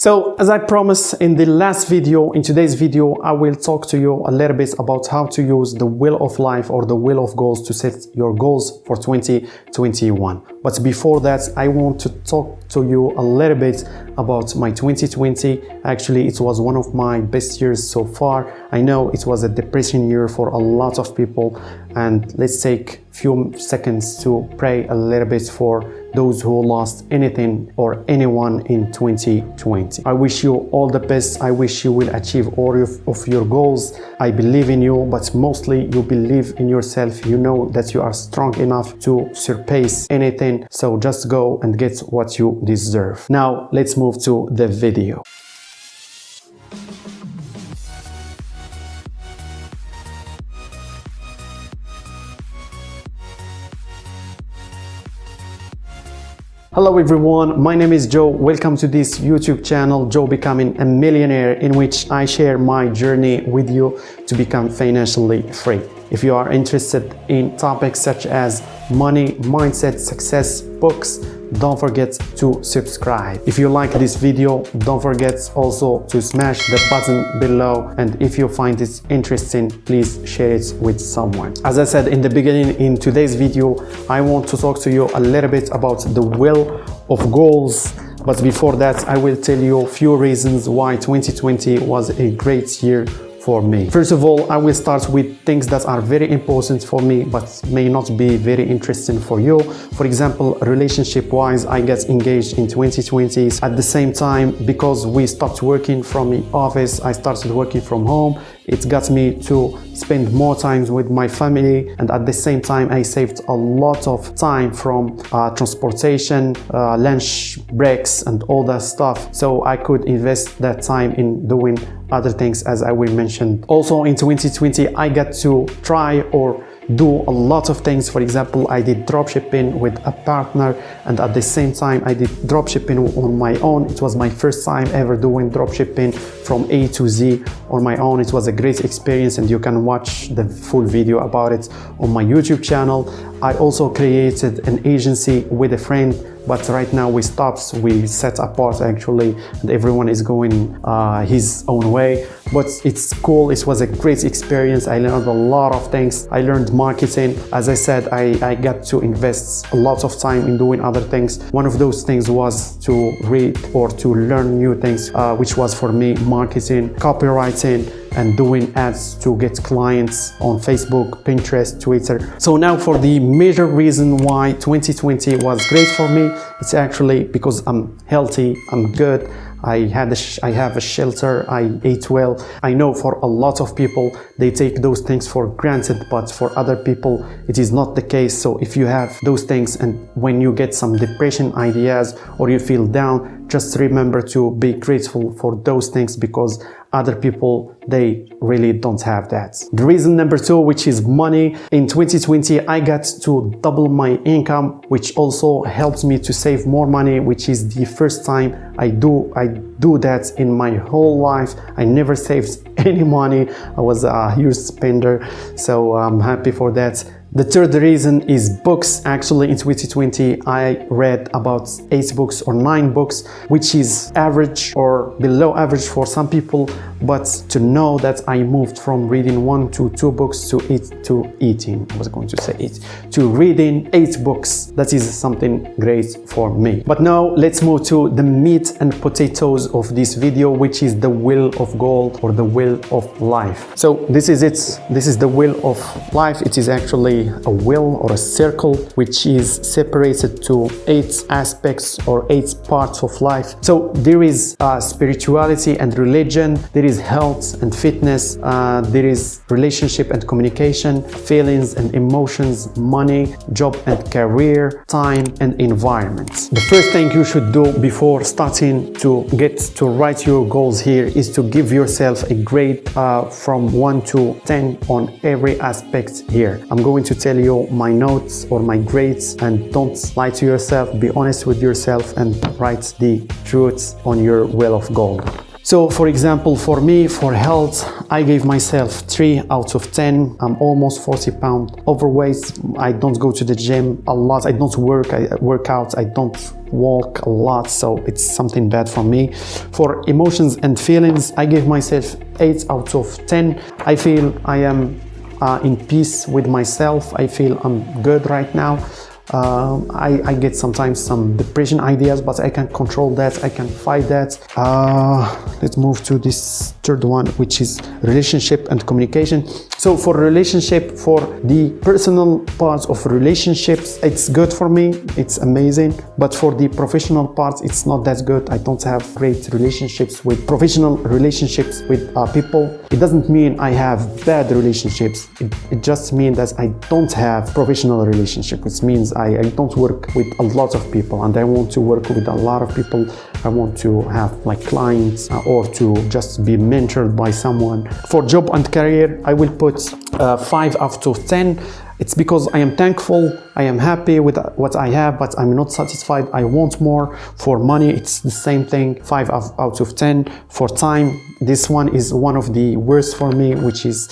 So as I promised in the last video, in today's video, I will talk to you a little bit about how to use the wheel of life or the wheel of goals to set your goals for 2021. But before that, I want to talk to you a little bit about my 2020. Actually, it was one of my best years so far. I know it was a depressing year for a lot of people, and let's take a few seconds to pray a little bit for those who lost anything or anyone in 2020. I wish you all the best. I wish you will achieve all of your goals. I believe in you, but mostly you believe in yourself. You know that you are strong enough to surpass anything. So just go and get what you deserve. Now let's move to the video. Hello everyone, my name is Joe. Welcome to this YouTube channel, Joe Becoming a Millionaire, in which I share my journey with you to become financially free. If you are interested in topics such as money, mindset, success, books, don't forget to subscribe. If you like this video, don't forget also to smash the button below, and if you find it interesting, please share it with someone. As I said in the beginning, in today's video, I want to talk to you a little bit about the wheel of goals. But before that, I will tell you a few reasons why 2020 was a great year for me. First of all, I will start with things that are very important for me but may not be very interesting for you. For example, relationship-wise, I got engaged in 2020. At the same time, because we stopped working from the office, I started working from home. It got me to spend more time with my family, and at the same time I saved a lot of time from transportation, lunch breaks and all that stuff, so I could invest that time in doing other things, as I will mention. Also in 2020 I got to try or do a lot of things. For example, I did dropshipping with a partner, and at the same time I did dropshipping on my own. It was my first time ever doing dropshipping from A to Z on my own. It was a great experience, and you can watch the full video about it on my YouTube channel. I also created an agency with a friend, but right now we stopped, we set apart actually, and everyone is going his own way. But it's cool, it was a great experience. I learned a lot of things. I learned marketing. As I said, I got to invest a lot of time in doing other things. One of those things was to read or to learn new things, which was for me marketing, copywriting, and doing ads to get clients on Facebook, Pinterest, Twitter. So now for the major reason why 2020 was great for me, it's actually because I'm healthy, I'm good. I have a shelter, I ate well. I know for a lot of people, they take those things for granted, but for other people, it is not the case. So if you have those things, and when you get some depression ideas or you feel down, just remember to be grateful for those things, because other people, they really don't have that. The reason number two, which is money. In 2020, I got to double my income, which also helped me to save more money, which is the first time I do that in my whole life. I never saved any money. I was a huge spender, so I'm happy for that. The third reason is books. Actually, in 2020, I read about 8 books or 9 books, which is average or below average for some people. But to know that I moved from reading 1 to 2 books to reading 8 books, that is something great for me. But now let's move to the meat and potatoes of this video, which is the wheel of goal or the wheel of life. So this is it. This is the wheel of life. It is actually a wheel or a circle which is separated to 8 aspects or 8 parts of life. So there is spirituality and religion, there is health and fitness, there is relationship and communication, feelings and emotions, money, job and career, time and environment. The first thing you should do before starting to get to write your goals here is to give yourself a grade from 1 to 10 on every aspect here. I'm going to tell you my notes or my grades, and don't lie to yourself. Be honest with yourself and write the truth on your wheel of gold. So for example, for me, for health, I gave myself 3 out of 10. I'm almost 40 pounds overweight. I don't go to the gym a lot. I don't work out. I don't walk a lot, so it's something bad for me. For emotions and feelings, I give myself 8 out of 10. I feel I am in peace with myself. I feel I'm good right now. I get sometimes some depression ideas, but I can control that, I can fight that. Let's move to this third one, which is relationship and communication. So for relationship, for the personal parts of relationships, it's good for me, it's amazing. But for the professional parts, it's not that good. I don't have great relationships with professional relationships with people. It doesn't mean I have bad relationships. It just means that I don't have professional relationships, which means I don't work with a lot of people, and I want to work with a lot of people. I want to have like clients or to just be mentored by someone. For job and career, I will put 5 out of 10. It's because I am thankful, I am happy with what I have, but I'm not satisfied. I want more. For money, it's the same thing, 5 out of 10. For time, this one is one of the worst for me, which is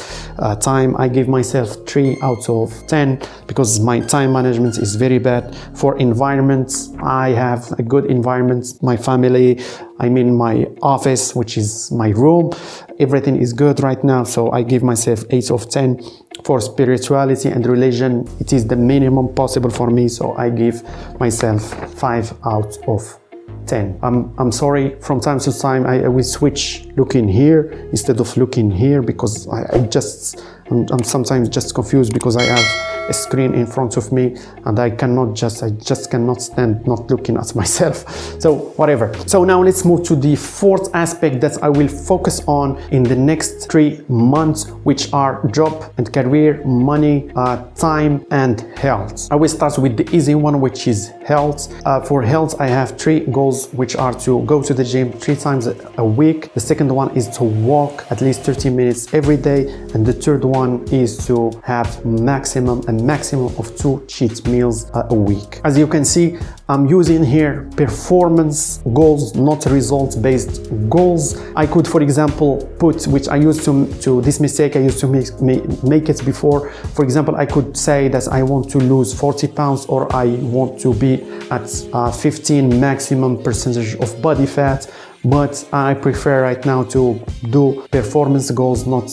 time. I give myself 3 out of 10 because my time management is very bad. For environment, I have a good environment. My family, I mean my office, which is my room, everything is good right now, so I give myself 8 of 10. For spirituality and religion, it is the minimum possible for me, so I give myself 5 out of 10. I'm sorry, from time to time I will switch looking here instead of looking here because I'm sometimes just confused because I have a screen in front of me and I just cannot stand not looking at myself. So whatever. So now let's move to the fourth aspect that I will focus on in the next 3 months, which are job and career, money, time and health. I will start with the easy one, which is health. For health, I have 3 goals, which are to go to the gym 3 times a week. The second one is to walk at least 30 minutes every day. And the third one is to have a maximum of 2 cheat meals a week. As you can see, I'm using here performance goals, not results-based goals. I could, for example, put, which I used to this mistake I used to make it before. For example, I could say that I want to lose 40 pounds or I want to be at 15 maximum percentage of body fat. But I prefer right now to do performance goals, not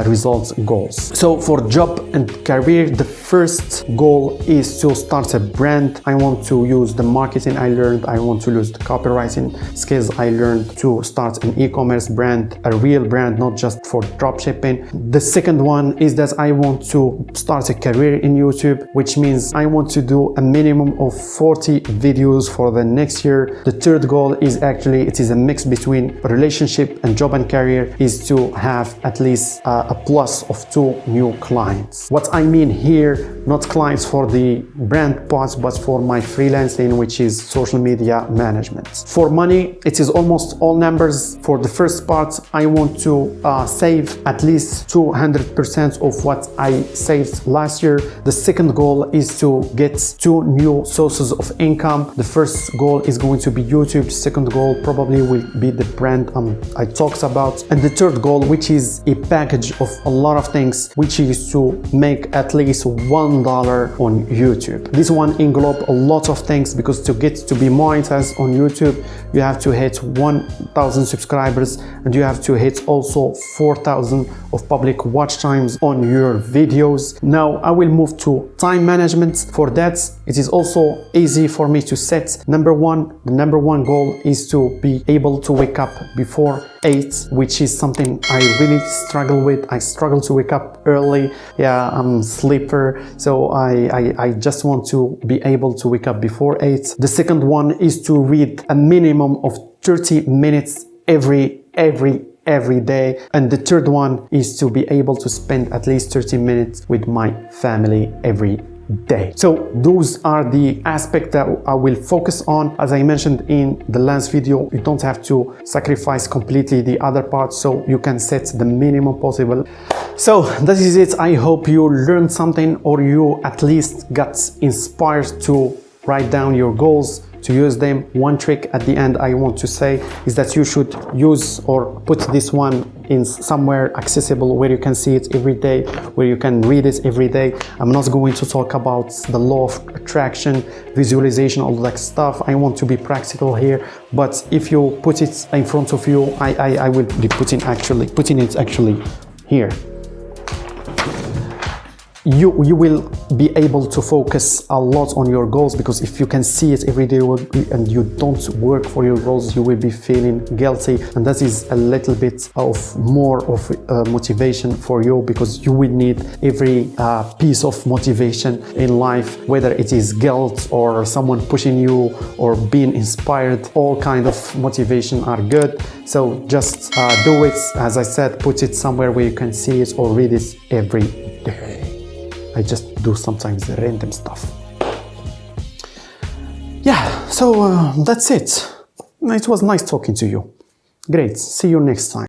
results goals. So for job and career, the first goal is to start a brand. I want to use the marketing I learned. I want to use the copywriting skills I learned to start an e-commerce brand, a real brand, not just for dropshipping. The second one is that I want to start a career in YouTube, which means I want to do a minimum of 40 videos for the next year. The third goal is actually, it is a mix between relationship and job and career, is to have at least a plus of 2 new clients. What I mean here, not clients for the brand parts, but for my freelancing, which is social media management. For money, it is almost all numbers. For the first part, I want to save at least 200% of what I saved last year. The second goal is to get 2 new sources of income. The first goal is going to be YouTube. The second goal probably will be the brand I talked about. And the third goal, which is a package of a lot of things, which is to make at least $1 on YouTube. This one englobes a lot of things because to be monetized on YouTube, you have to hit 1,000 subscribers and you have to hit also 4,000 of public watch times on your videos. Now I will move to time management. For that, it is also easy for me to set. The number one goal is to be able to wake up before 8, which is something I really struggle with. I struggle to wake up early. Yeah, I'm a sleeper, so I just want to be able to wake up before 8. The second one is to read a minimum of 30 minutes every day. And the third one is to be able to spend at least 30 minutes with my family every day. So those are the aspects that I will focus on. As I mentioned in the last video, you don't have to sacrifice completely the other parts, so you can set the minimum possible. So that is it. I hope you learned something, or you at least got inspired to write down your goals, to use them. One trick at the end I want to say is that you should use or put this one in somewhere accessible where you can see it every day, where you can read it every day. I'm not going to talk about the law of attraction, visualization, all that stuff. I want to be practical here, but if you put it in front of you, I will be putting it actually here. You will be able to focus a lot on your goals, because if you can see it every day and you don't work for your goals, you will be feeling guilty, and that is a little bit of more of motivation for you, because you will need every piece of motivation in life, whether it is guilt or someone pushing you or being inspired. All kind of motivation are good, so just do it. As I said, put it somewhere where you can see it or read it every day. I just do sometimes random stuff. Yeah, so that's it. It was nice talking to you. Great, see you next time.